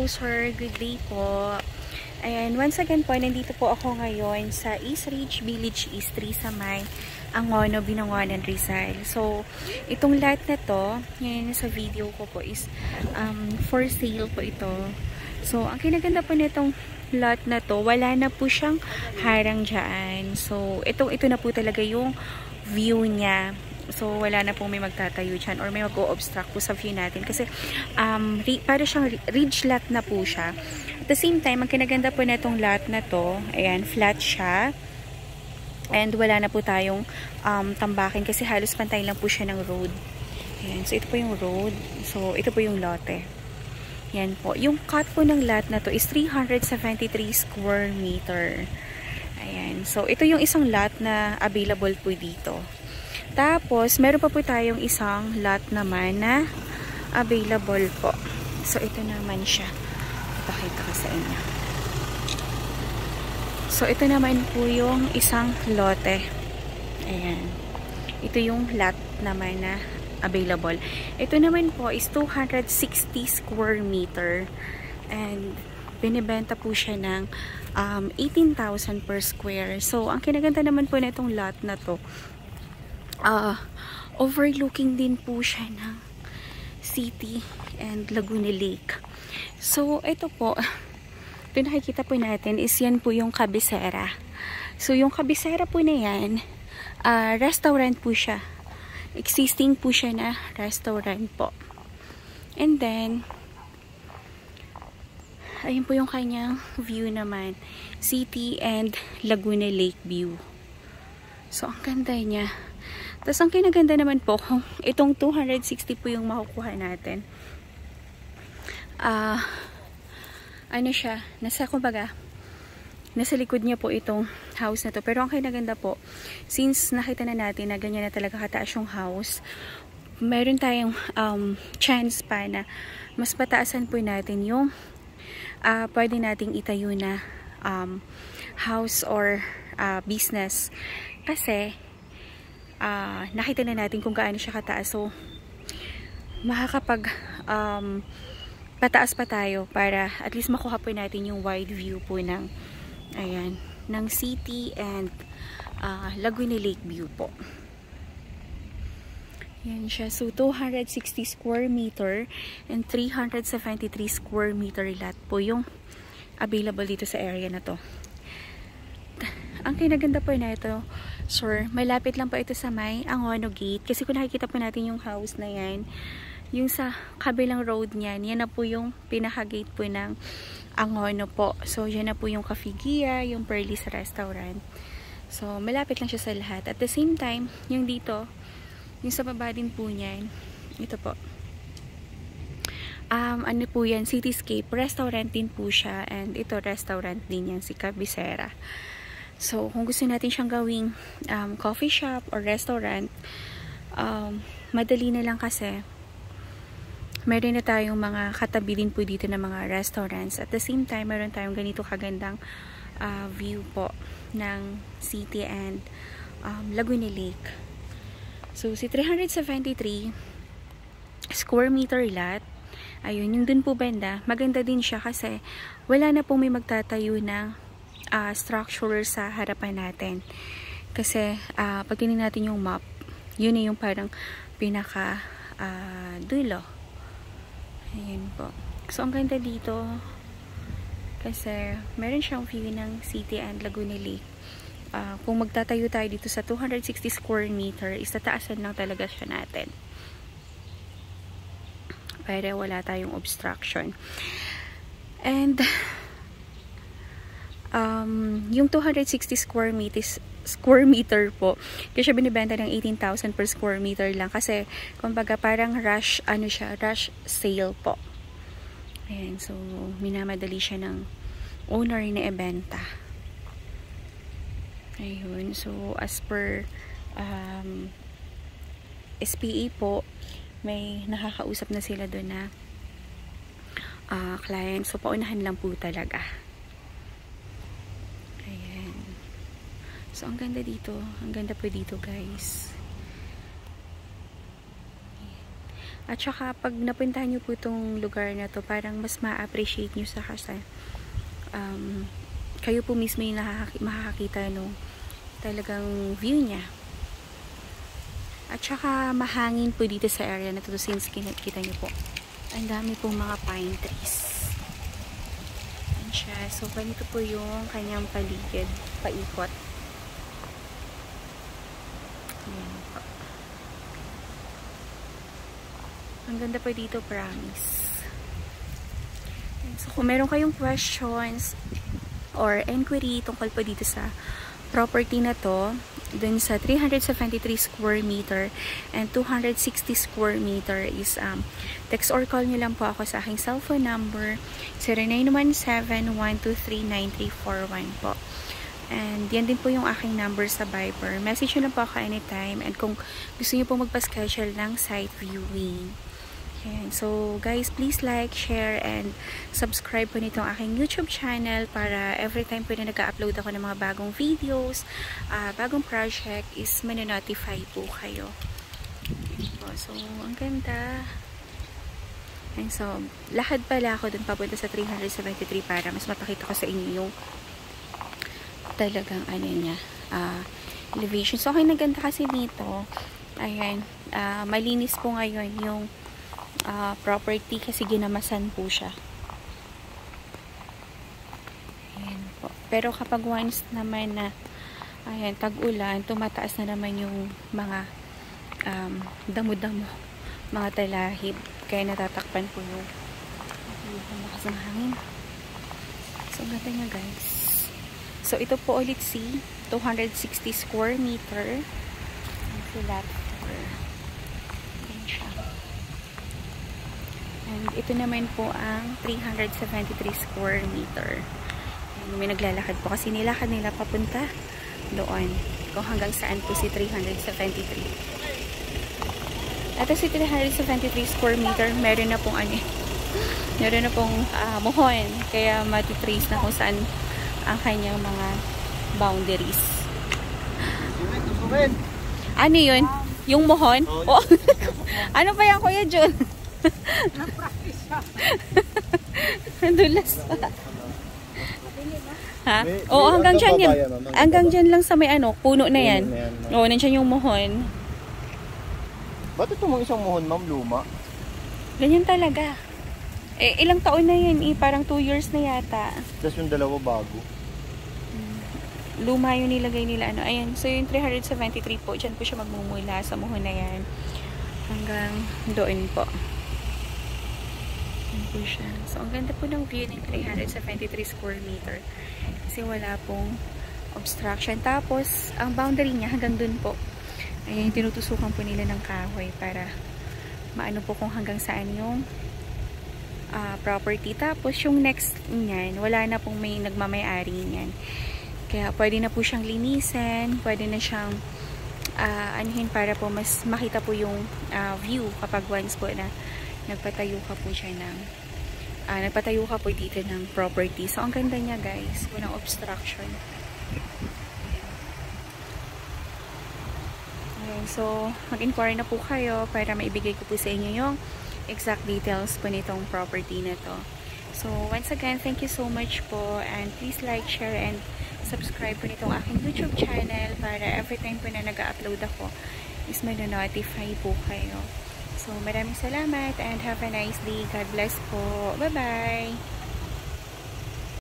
sir. Good day po. Ayan, once again po, nandito po ako ngayon sa East Ridge Village East 3 sa may Angono, Binangonan, Rizal. So, itong lot na to, ngayon sa video ko po is for sale po ito. So, ang kinaganda po nitong lot na to, wala na po siyang harang dyan. So, ito na po talaga yung view niya. So, wala na pong may magtatayo dyan or may mag-o-obstruct po sa view natin. Kasi, para siyang ridge lot na po siya. At the same time, ang kinaganda po na itong lot na to, ayan, flat siya. And wala na po tayong tambakin kasi halos pantay lang po siya ng road. Ayan, so ito po yung road. So, ito po yung lote. Yan po. Yung cut po ng lot na to is 373 square meter. Ayan. So, ito yung isang lot na available po dito. Tapos, meron pa po tayong isang lot naman na available po. So, ito naman siya. Ipakita ko sa inyo. So, ito naman po yung isang lote. Ayan. Ito yung lot naman na available. Ito naman po is 260 square meter. And, binibenta po siya ng 18,000 per square. So, ang kinaganda naman po na itong lot na to, overlooking din po siya ng city and Laguna Lake. So, ito po, ito nakikita po natin is yan po yung kabisera. So, yung kabisera po na yan, restaurant po siya. Existing po siya na restaurant po. And then, ayun po yung kanyang view naman. City and Laguna Lake view. So, ang ganda niya. Tapos, ang kinaganda naman po, kung itong 260 po yung makukuha natin. Ano siya, kumbaga, nasa likod niya po itong house na to. Pero ang kinaganda po, since nakita na natin na ganyan na talaga kataas yung house, meron tayong chance pa na mas pataasan po natin yung pwede nating itayo na house or business. Kasi, nakita na natin kung gaano siya kataas. So, makakapag pataas pa tayo para at least makuha po natin yung wide view po ng ayan, ng city and Laguna Lake view po. Yan siya. So, 260 square meter and 373 square meter lot po yung available dito sa area na to. Ang kinaganda po na ito, sir, malapit lang po ito sa may Angono Gate. Kasi kung nakikita po natin yung house na yan, yung sa kabilang road niyan, yan na po yung pinaka-gate po ng Angono po. So, yan na po yung Cafe Gia, yung Pearly's Restaurant. So, malapit lang siya sa lahat. At the same time, yung dito, yung sa baba din po niyan, ito po. Ano po yan, Cityscape. Restaurant din po siya. And ito, restaurant din yan, si Cabicera. So, kung gusto natin siyang gawing coffee shop or restaurant, madali na lang kasi meron na tayong mga katabi din po dito na mga restaurants. At the same time, meron tayong ganito kagandang view po ng city and Laguna Lake. So, si 373 square meter lot, ayun, yung dun po banda, maganda din siya kasi wala na pong may magtatayo ng structure sa harapan natin. Kasi, pag tingnan natin yung map, yun na yung parang pinaka dulo. Ayan po. So, ang ganda dito kasi meron siyang view ng city and Laguna Lake. Kung magtatayo tayo dito sa 260 square meter, istataasan lang talaga siya natin. Para wala tayong obstruction. And, yung 260 square meter po, kasi siya binibenta ng 18,000 per square meter lang kasi kumbaga parang rush sale po. Ayan, so minamadali siya ng owner na ibenta. Ayun, so as per SPA po, may nakakausap na sila doon na client, so paunahan lang po talaga. So, ang ganda dito. Ang ganda po dito, guys. At saka pag napuntahan nyo po itong lugar na to, parang mas ma-appreciate nyo sa kasi kayo po mismo yung makakakita no, talagang view niya. At saka mahangin po dito sa area na to, since kita nyo po. Ang dami pong mga pine trees. Ayan siya. So, ganito po yung kanyang paligid. Paikot. Ayan po. Ang ganda po dito, promise. So, kung meron kayong questions or inquiry tungkol po dito sa property na to, dun sa 373 square meter and 260 square meter is text or call nyo lang po ako sa aking cellphone number 0917-123-9341 po. And yan din po yung aking number sa Viber. Message nyo lang po ako anytime, and kung gusto nyo po magpa-schedule ng site viewing. Ayan. So guys, please like, share, and subscribe po nitong aking YouTube channel para every time po na nag-upload ako ng mga bagong videos, bagong project, is maninotify po kayo. So, ang ganda. And so, lakad pala ako dun papunta sa 373 para mas mapakita ko sa inyo yung talagang ano niya, elevation. So, okay na ganda kasi dito. Ayan, malinis po ngayon yung property kasi ginamasan po siya. Ayan po. Pero kapag once naman na ayan, tag-ulan, tumataas na naman yung mga damo-damo, mga talahib. Kaya natatakpan po yung lakas ng hangin. So, ganda niya guys. So, ito po ulit si 260 square meter. So, that and ito naman po ang 373 square meter. And may naglalakad po kasi nilakad nila papunta doon. Kung hanggang saan po si 373. Ito si 373 square meter, meron na pong meron na pong muhon. Kaya matitrace na kung saan ang kanyang mga boundaries. Ano yun? Yung muhon? Oh. Ano pa yan, Kuya Jun? Dulas pa. Ha? Oo, hanggang dyan yan. Hanggang dyan lang sa may puno na yan. Oo, nandiyan yung muhon. Ba't ito mong isang muhon, ma'am, luma? Ganyan talaga. Eh, ilang taon na yan, parang 2 years na yata. Tapos yung dalawa bago. Luma yung nilagay nila, Ayan, so yung 373 po, dyan po siya magmumula sa muhon na yan. Hanggang doon po. Po siya. So, ang ganda po ng view ng 373 square meter. Kasi wala pong obstruction. Tapos, ang boundary niya hanggang dun po. Ayan, tinutusukan po nila ng kahoy para maano po kung hanggang saan yung property. Tapos, yung next niyan, wala na pong may nagmamayari niyan. Kaya, pwede na po siyang linisin. Pwede na siyang anuhin para po mas makita po yung view kapag once po na nagpatayo ka po siya ng nagpatayo ka po dito ng property. So, ang ganda niya guys. Walang obstruction. Okay, so, mag-inquire na po kayo para maibigay ko po sa inyo yung exact details po nitong property na to. So, once again, thank you so much po, and please like, share, and subscribe po nitong aking YouTube channel para every time po na nag-upload ako is may-notify po kayo. So, maraming salamat and have a nice day. God bless po. Bye-bye!